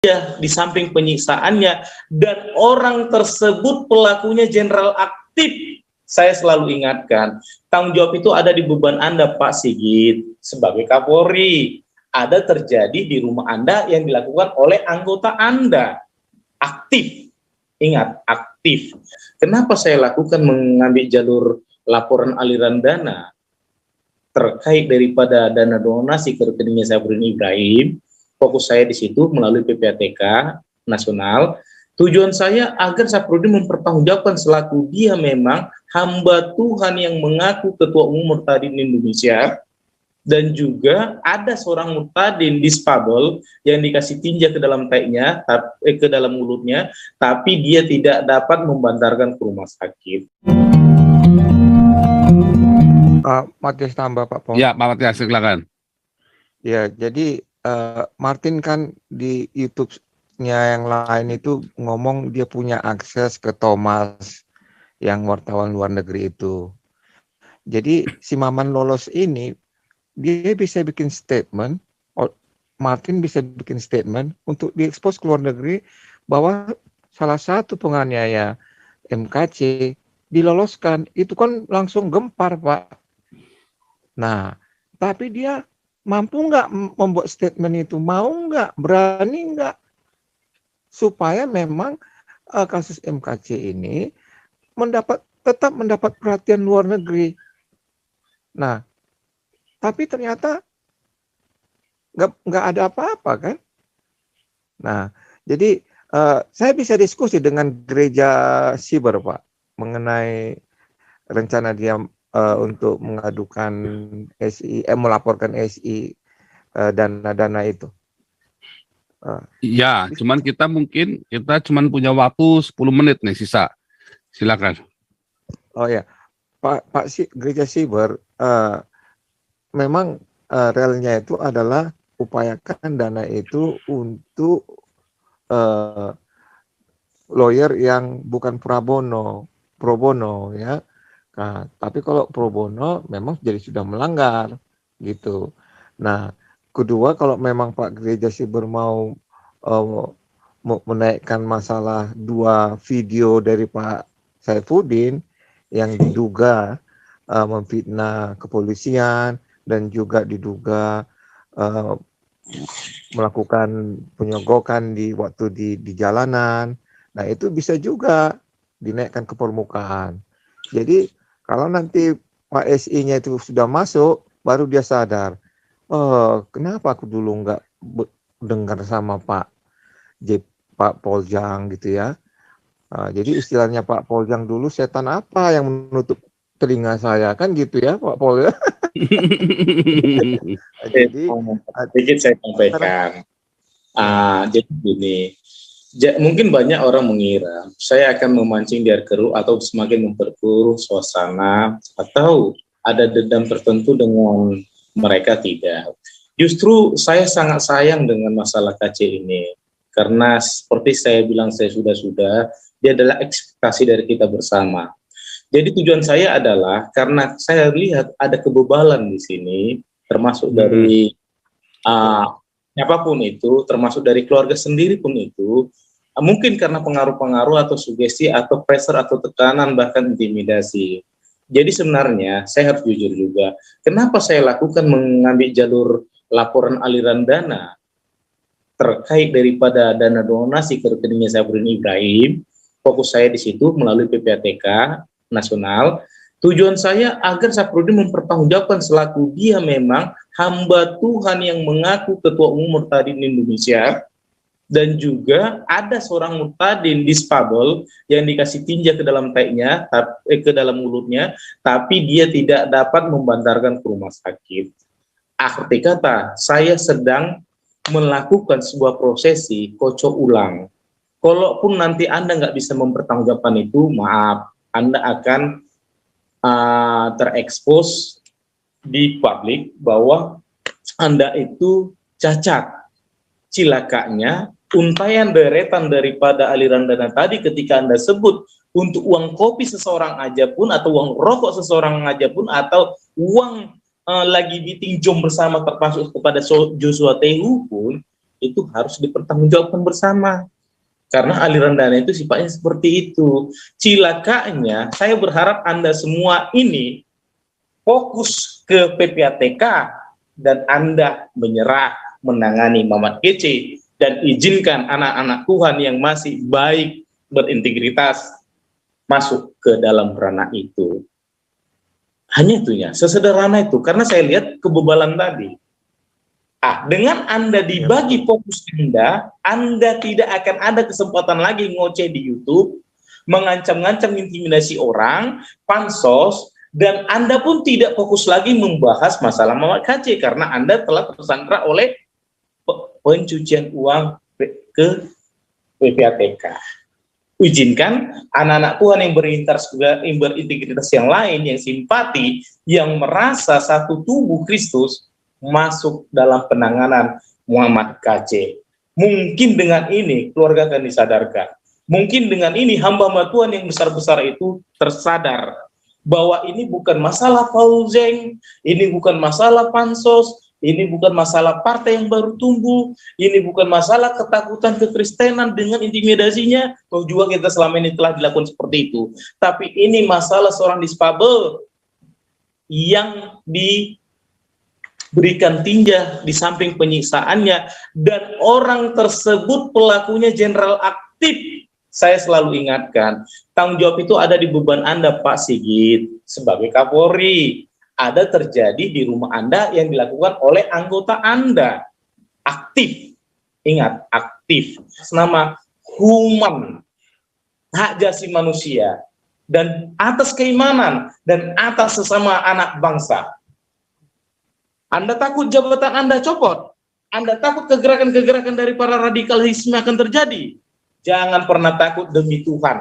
di samping penyiksaannya, dan orang tersebut pelakunya jenderal aktif. Saya selalu ingatkan, tanggung jawab itu ada di beban Anda, Pak Sigit, sebagai Kapolri. Ada terjadi di rumah Anda yang dilakukan oleh anggota Anda. Aktif. Ingat, aktif. Kenapa saya lakukan mengambil jalur laporan aliran dana terkait daripada dana donasi ke rekeningnya Syafruddin Ibrahim? Fokus saya di situ melalui PPATK nasional. Tujuan saya agar Syafruddin mempertanggungjawabkan selaku dia memang hamba Tuhan yang mengaku ketua umum Murtadin Indonesia, dan juga ada seorang murtadin disfabel yang dikasih tinja ke dalam taiknya, ke dalam mulutnya, tapi dia tidak dapat membantarkan ke rumah sakit. Matias tambah Pak Pol. Ya, Pak Matias, silakan. Ya, jadi Martin kan di YouTube-nya yang lain itu ngomong dia punya akses ke Thomas yang wartawan luar negeri itu. Jadi si Maman Lolos ini dia bisa bikin statement, Martin bisa bikin statement untuk diekspos ke luar negeri bahwa salah satu penganiaya MKC diloloskan. Itu kan langsung gempar, Pak. Nah, tapi dia mampu nggak membuat statement itu? Mau nggak? Berani nggak? Supaya memang kasus MKC ini tetap mendapat perhatian luar negeri. Nah, tapi ternyata nggak ada apa-apa kan? Nah, jadi saya bisa diskusi dengan gereja Siber, Pak, mengenai rencana dia untuk mengadukan SI, melaporkan SI dana-dana itu. Ya, cuman kita cuman punya waktu 10 menit nih sisa. Silakan. Oh ya, Pak gereja Siber, memang realnya itu adalah upayakan dana itu untuk lawyer yang bukan pro bono ya. Nah, tapi kalau pro bono memang jadi sudah melanggar gitu. Nah, kedua kalau memang Pak gereja Siber mau menaikkan masalah 2 video dari Pak Saifuddin yang diduga memfitnah kepolisian dan juga diduga melakukan penyogokan di jalanan. Nah, itu bisa juga dinaikkan ke permukaan. Jadi kalau nanti Pak SI-nya itu sudah masuk, baru dia sadar, kenapa aku dulu nggak dengar sama Pak Poljang gitu ya. Jadi istilahnya Pak Poljang dulu, setan apa yang menutup telinga saya, kan gitu ya Pak Pol ya. Jadi sedikit saya sampaikan. Jadi gini, mungkin banyak orang mengira saya akan memancing di air keruh atau semakin memperkeruh suasana atau ada dendam tertentu dengan mereka. Tidak. Justru saya sangat sayang dengan masalah KC ini, karena seperti saya bilang, saya sudah dia adalah ekspektasi dari kita bersama. Jadi tujuan saya adalah karena saya lihat ada kebebalan di sini, termasuk dari siapapun itu, termasuk dari keluarga sendiri pun itu, mungkin karena pengaruh-pengaruh atau sugesti atau pressure atau tekanan bahkan intimidasi. Jadi sebenarnya saya harus jujur juga, kenapa saya lakukan mengambil jalur laporan aliran dana terkait daripada dana donasi ke rekeningnya Syafruddin Ibrahim. Fokus saya di situ melalui PPATK nasional. Tujuan saya agar Syafruddin mempertanggungjawabkan selaku dia memang hamba Tuhan yang mengaku ketua umum Murtadin Indonesia, dan juga ada seorang murtadin disfabel yang dikasih tinja ke dalam taiknya, ke dalam mulutnya, tapi dia tidak dapat membantarkan ke rumah sakit. Arti kata, saya sedang melakukan sebuah prosesi kocok ulang. Kalaupun nanti Anda nggak bisa mempertanggungjawabkan itu, maaf, Anda akan terekspos di publik bahwa Anda itu cacat. Cilakanya, untaian deretan daripada aliran dana tadi ketika Anda sebut untuk uang kopi seseorang aja pun, atau uang rokok seseorang aja pun, atau uang lagi ditinjom bersama termasuk kepada Joshua Tehu pun, itu harus dipertanggungjawabkan bersama. Karena aliran dana itu sifatnya seperti itu. Cilakanya, saya berharap Anda semua ini fokus ke PPATK dan Anda menyerah menangani Muhammad Kece dan izinkan anak-anak Tuhan yang masih baik, berintegritas masuk ke dalam ranah itu. Hanya itunya, sesederhana itu. Karena saya lihat kebebalan tadi. Dengan Anda dibagi fokus Anda tidak akan ada kesempatan lagi ngoceh di YouTube, mengancam-ngancam intimidasi orang, pansos, dan Anda pun tidak fokus lagi membahas masalah Muhammad KC karena Anda telah tersandra oleh pencucian uang ke PPATK. Izinkan anak-anak Tuhan yang berintegritas yang lain, yang simpati, yang merasa satu tubuh Kristus, masuk dalam penanganan Muhammad KC. Mungkin dengan ini keluarga akan disadarkan. Mungkin dengan ini hamba-hamba Tuhan yang besar-besar itu tersadar bahwa ini bukan masalah Paulzeng, ini bukan masalah pansos, ini bukan masalah partai yang baru tumbuh, ini bukan masalah ketakutan kekristenan dengan intimidasinya, toh juga kita selama ini telah dilakukan seperti itu. Tapi ini masalah seorang difabel yang diberikan tinja di samping penyiksaannya, dan orang tersebut pelakunya jenderal aktif. Saya selalu ingatkan, tanggung jawab itu ada di beban Anda, Pak Sigit, sebagai Kapolri. Ada terjadi di rumah Anda yang dilakukan oleh anggota Anda. Aktif. Ingat, aktif. Nama human. Hak asasi manusia. Dan atas keimanan. Dan atas sesama anak bangsa. Anda takut jabatan Anda copot? Anda takut kegerakan-kegerakan dari para radikalisme akan terjadi? Jangan pernah takut demi Tuhan.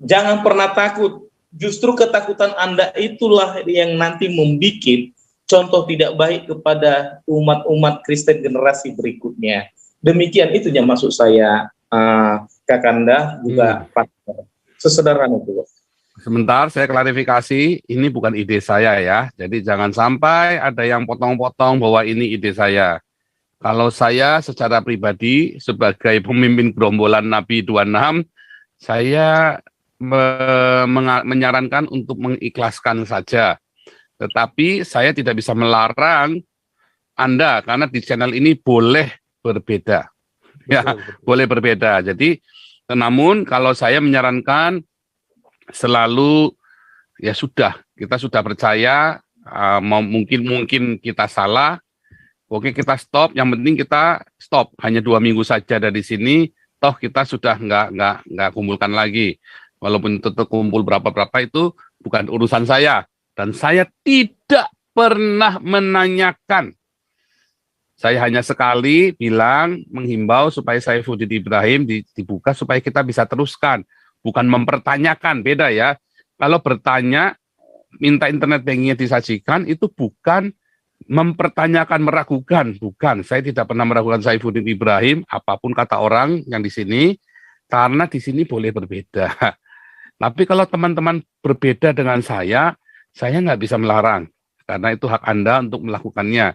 Jangan pernah takut. Justru ketakutan Anda itulah yang nanti membuat contoh tidak baik kepada umat-umat Kristen generasi berikutnya. Demikian itu yang maksud saya, Kakanda juga Pak. Sesederhana itu. Sebentar, saya klarifikasi, ini bukan ide saya ya. Jadi jangan sampai ada yang potong-potong bahwa ini ide saya. Kalau saya secara pribadi sebagai pemimpin gerombolan Nabi 26, saya menyarankan untuk mengikhlaskan saja. Tetapi saya tidak bisa melarang Anda karena di channel ini boleh berbeda. Ya, boleh berbeda. Jadi, namun kalau saya menyarankan selalu ya sudah, kita sudah percaya, mungkin kita salah. Oke, kita stop. Yang penting kita stop. Hanya 2 minggu saja dari sini. Toh kita sudah nggak kumpulkan lagi. Walaupun tetap kumpul berapa-berapa itu bukan urusan saya. Dan saya tidak pernah menanyakan. Saya hanya sekali bilang, menghimbau supaya Saifuddin Ibrahim dibuka supaya kita bisa teruskan. Bukan mempertanyakan, beda ya. Kalau bertanya, minta internet bankingnya disajikan, itu bukan mempertanyakan, meragukan. Bukan, saya tidak pernah meragukan Saifuddin Ibrahim, apapun kata orang yang di sini, karena di sini boleh berbeda. Tapi kalau teman-teman berbeda dengan saya nggak bisa melarang, karena itu hak Anda untuk melakukannya.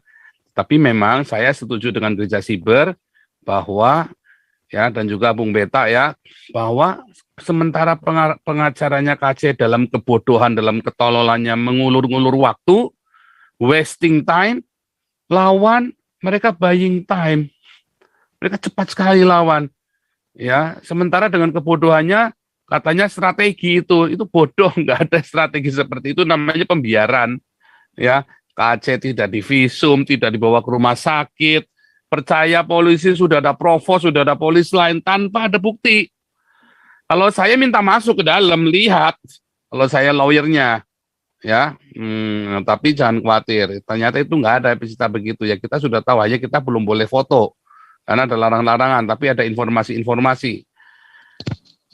Tapi memang saya setuju dengan Gereja Siber bahwa, ya, dan juga Bung Beta ya, bahwa sementara pengacaranya KC dalam kebodohan, dalam ketololannya mengulur-ngulur waktu, wasting time, lawan mereka buying time. Mereka cepat sekali lawan. Ya, sementara dengan kebodohannya katanya strategi itu bodoh, nggak ada strategi seperti itu, namanya pembiaran. Ya, KC tidak divisum, tidak dibawa ke rumah sakit, percaya polisi sudah ada provos, sudah ada polis lain tanpa ada bukti. Kalau saya minta masuk ke dalam, lihat, kalau saya lawyernya, ya, tapi jangan khawatir, ternyata itu nggak ada cerita begitu ya, kita sudah tahu, aja kita belum boleh foto, karena ada larangan-larangan, tapi ada informasi-informasi.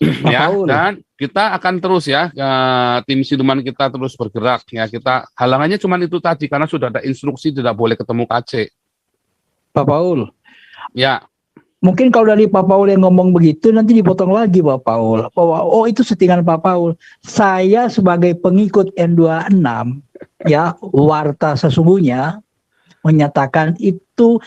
Ya, dan kita akan terus ya, tim siluman kita terus bergerak ya, kita halangannya cuma itu tadi karena sudah ada instruksi tidak boleh ketemu KC. Pak Paul. Ya. Mungkin kalau dari Pak Paul yang ngomong begitu nanti dipotong lagi Pak Paul. Bahwa itu settingan Pak Paul. Saya sebagai pengikut N26 ya, warta sesungguhnya menyatakan itu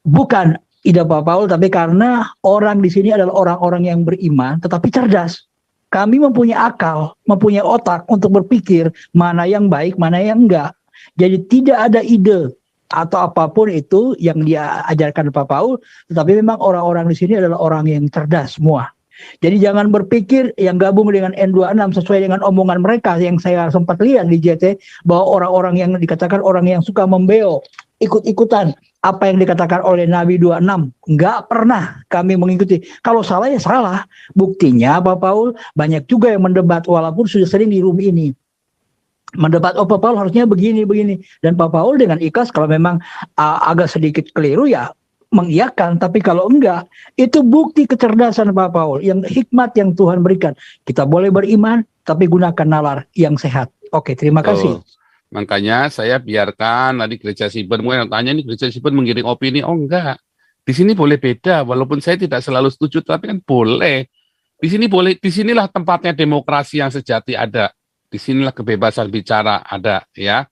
bukan ide Pak Paul, tapi karena orang di sini adalah orang-orang yang beriman tetapi cerdas. Kami mempunyai akal, mempunyai otak untuk berpikir mana yang baik, mana yang enggak. Jadi tidak ada ide atau apapun itu yang dia ajarkan Pak Paul, tetapi memang orang-orang di sini adalah orang yang cerdas semua. Jadi jangan berpikir yang gabung dengan N26 sesuai dengan omongan mereka yang saya sempat lihat di JT, bahwa orang-orang yang dikatakan orang yang suka membeo, ikut-ikutan apa yang dikatakan oleh Nabi 26. Nggak pernah kami mengikuti. Kalau salah ya salah. Buktinya Pak Paul banyak juga yang mendebat walaupun sudah sering di room ini. Mendebat, oh Pak Paul harusnya begini. Dan Pak Paul dengan ikhlas kalau memang agak sedikit keliru ya mengiyakan, tapi kalau enggak, itu bukti kecerdasan Pak Paul, yang hikmat yang Tuhan berikan. Kita boleh beriman, tapi gunakan nalar yang sehat. Oke, terima kasih. Makanya saya biarkan tadi gereja Siber, mungkin yang tanya nih gereja Siber menggiring opini, oh enggak. Di sini boleh beda, walaupun saya tidak selalu setuju, tapi kan boleh. Di sini boleh, di sinilah tempatnya demokrasi yang sejati ada. Di sinilah kebebasan bicara ada, ya.